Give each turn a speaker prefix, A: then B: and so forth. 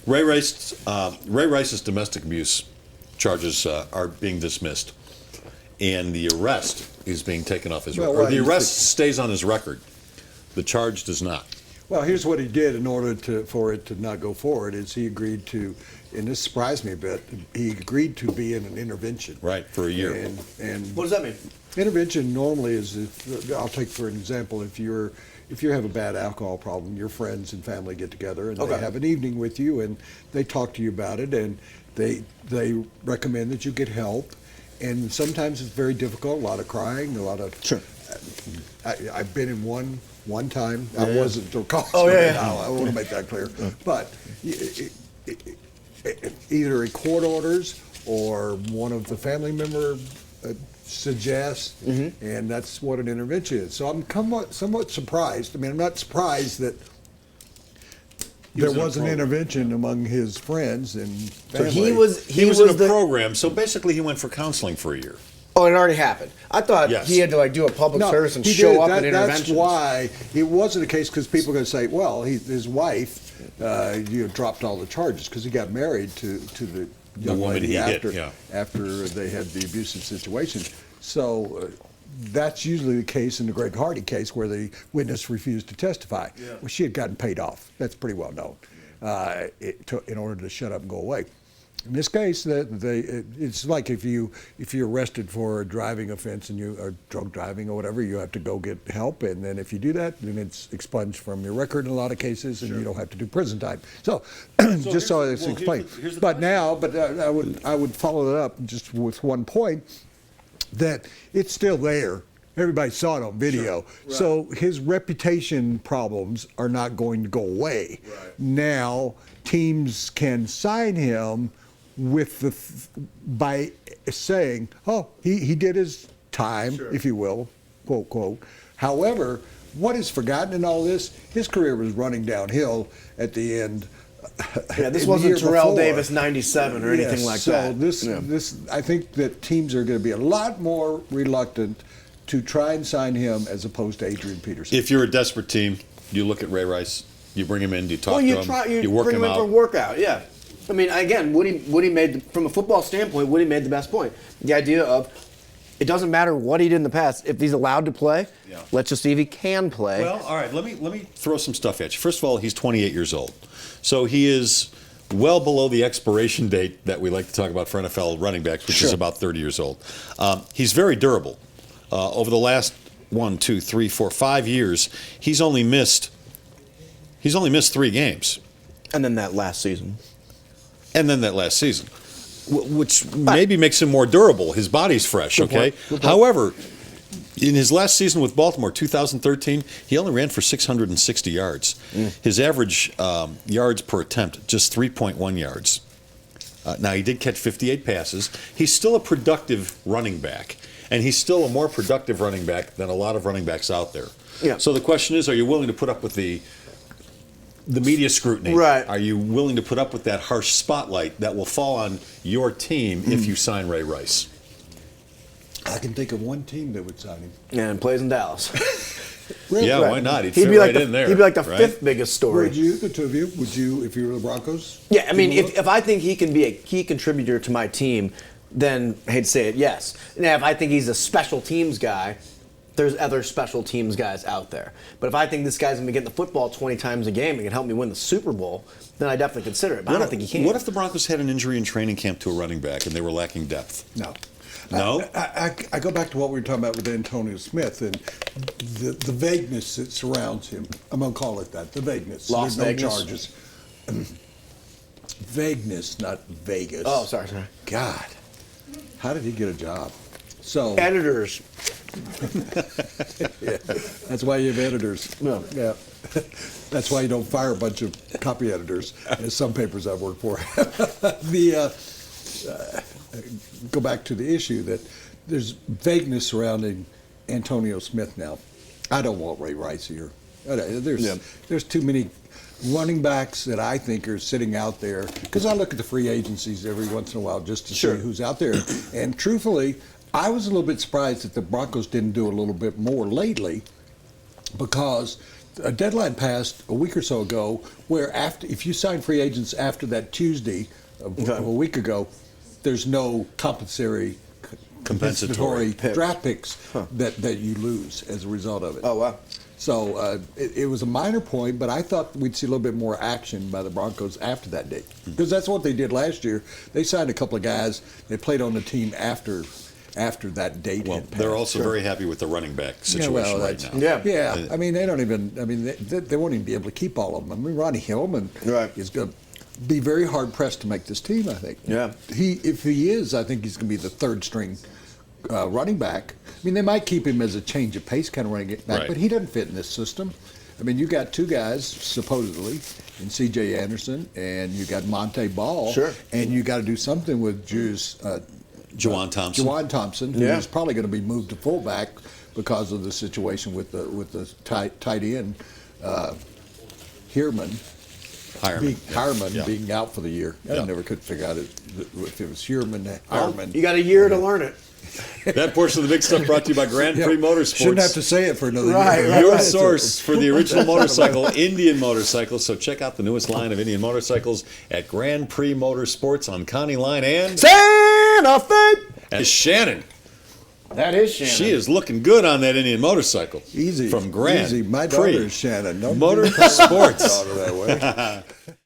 A: Ray Rice's domestic abuse charges are being dismissed, and the arrest is being taken off his record. Or the arrest stays on his record. The charge does not.
B: Well, here's what he did in order for it to not go forward: is he agreed to, and this surprised me a bit. He agreed to be in an intervention.
A: Right, for a year.
B: And
C: what does that mean?
B: Intervention normally is, if I'll take for an example, if you have a bad alcohol problem, your friends and family get together and they have an evening with you and they talk to you about it, and they recommend that you get help. And sometimes it's very difficult, a lot of crying, a lot of.
C: Sure.
B: I've been in one time. I wasn't a cause.
C: Oh, yeah.
B: I want to make that clear. But either a court orders or one of the family member suggests, and that's what an intervention is. So I'm somewhat surprised. I mean, I'm not surprised that there was an intervention among his friends and family.
C: So he was
A: in a program. So basically, he went for counseling for a year.
C: Oh, it already happened. I thought he had to do a public service and show up at interventions.
B: That's why it wasn't a case, because people are going to say, well, his wife dropped all the charges because he got married to the young lady after they had the abusive situation. So that's usually the case in the Greg Hardy case where the witness refused to testify. Yeah. Well, she had gotten paid off. That's pretty well known in order to shut up and go away. In this case, it's like if you're arrested for a driving offense and you are drunk driving or whatever, you have to go get help, and then if you do that, then it's expunged from your record in a lot of cases, and you don't have to do prison time. So, just so it's explained. But I would follow that up just with one point, that it's still there. Everybody saw it on video. Sure. Right. So his reputation problems are not going to go away. Right. Now teams can sign him by saying, oh, he did his time, if you will, quote, quote. However, what is forgotten in all this, his career was running downhill at the end.
C: Yeah, this wasn't Terrell Davis 97 or anything like that.
B: So this, I think that teams are going to be a lot more reluctant to try and sign him as opposed to Adrian Peterson.
A: If you're a desperate team, you look at Ray Rice, you bring him in, you talk to him, you work
C: bring
A: him out.
C: For a workout, yeah. I mean, again, Woody made, from a football standpoint, Woody made the best point. The idea of, it doesn't matter what he did in the past. If he's allowed to play, let's just see if he can play.
A: Well, all right, let me throw some stuff at you. First of all, he's 28 years old. So he is well below the expiration date that we like to talk about for NFL running backs, which is about 30 years old. He's very durable. Over the last 1, 2, 3, 4, 5 years, he's only missed 3 games.
C: And then that last season.
A: Which maybe makes him more durable. His body's fresh, okay? Good point. However, in his last season with Baltimore, 2013, he only ran for 660 yards. His average yards per attempt, just 3.1 yards. Now, he did catch 58 passes. He's still a productive running back, and he's still a more productive running back than a lot of running backs out there. Yeah. So the question is, are you willing to put up with the media scrutiny?
C: Right.
A: Are you willing to put up with that harsh spotlight that will fall on your team if you sign Ray Rice?
B: I can think of one team that would sign him.
C: And plays in Dallas.
A: Yeah, why not? He'd fit right in there.
C: He'd be like the fifth biggest story.
B: Would you, the two of you, if you were the Broncos?
C: Yeah, I mean, if I think he can be a key contributor to my team, then I'd say it, yes. Now, if I think he's a special teams guy, there's other special teams guys out there. But if I think this guy's going to be getting the football 20 times a game and can help me win the Super Bowl, then I definitely consider it. But I don't think he can.
A: What if the Broncos had an injury in training camp to a running back and they were lacking depth?
B: No.
A: No?
B: I go back to what we were talking about with Antonio Smith and the vagueness that surrounds him. I'm going to call it that, the vagueness.
C: Las
B: There's no
C: Vegas.
B: charges. Vagueness, not Vegas.
C: Oh, sorry.
B: God. How did he get a job? So
C: editors.
B: Yeah, that's why you have editors.
C: No.
B: Yeah. That's why you don't fire a bunch of copy editors, as some papers I've worked for. Go back to the issue that there's vagueness surrounding Antonio Smith now. I don't want Ray Rice here. There's too many running backs that I think are sitting out there, because I look at the free agencies every once in a while just to see who's out there. And truthfully, I was a little bit surprised that the Broncos didn't do a little bit more lately, because a deadline passed a week or so ago where if you sign free agents after that Tuesday a week ago, there's no compensatory draft picks that you lose as a result of it.
C: Oh, wow.
B: So it was a minor point, but I thought we'd see a little bit more action by the Broncos after that date. Because that's what they did last year. They signed a couple of guys. They played on the team after that date had passed.
A: They're also very happy with the running back situation right now.
B: Yeah. I mean, they don't even. I mean, they won't even be able to keep all of them. I mean, Ronnie Hillman is going to be very hard pressed to make this team. I think.
C: Yeah.
B: If he is, I think he's going to be the third string running back. I mean, they might keep him as a change of pace kind of running back, but he doesn't fit in this system. I mean, you got two guys supposedly in C.J. Anderson, and you got Monte Ball, and you got to do something with Juwan Thompson, who is probably going to be moved to fullback because of the situation with the tight end Hireman being out for the year. I never could figure out if it was Hireman.
C: You got a year to learn it.
A: That portion of the big stuff brought to you by Grand Prix Motorsports.
B: Shouldn't have to say it for another year.
A: Your source for the original motorcycle, Indian motorcycles. So check out the newest line of Indian motorcycles at Grand Prix Motorsports on County Line and
C: Santa Fe.
A: And Shannon.
C: That is Shannon.
A: She is looking good on that Indian motorcycle.
B: Easy.
A: From Grand
B: Easy. My
A: Prix
B: daughter is Shannon.
A: Motorsports.
B: Daughter that way.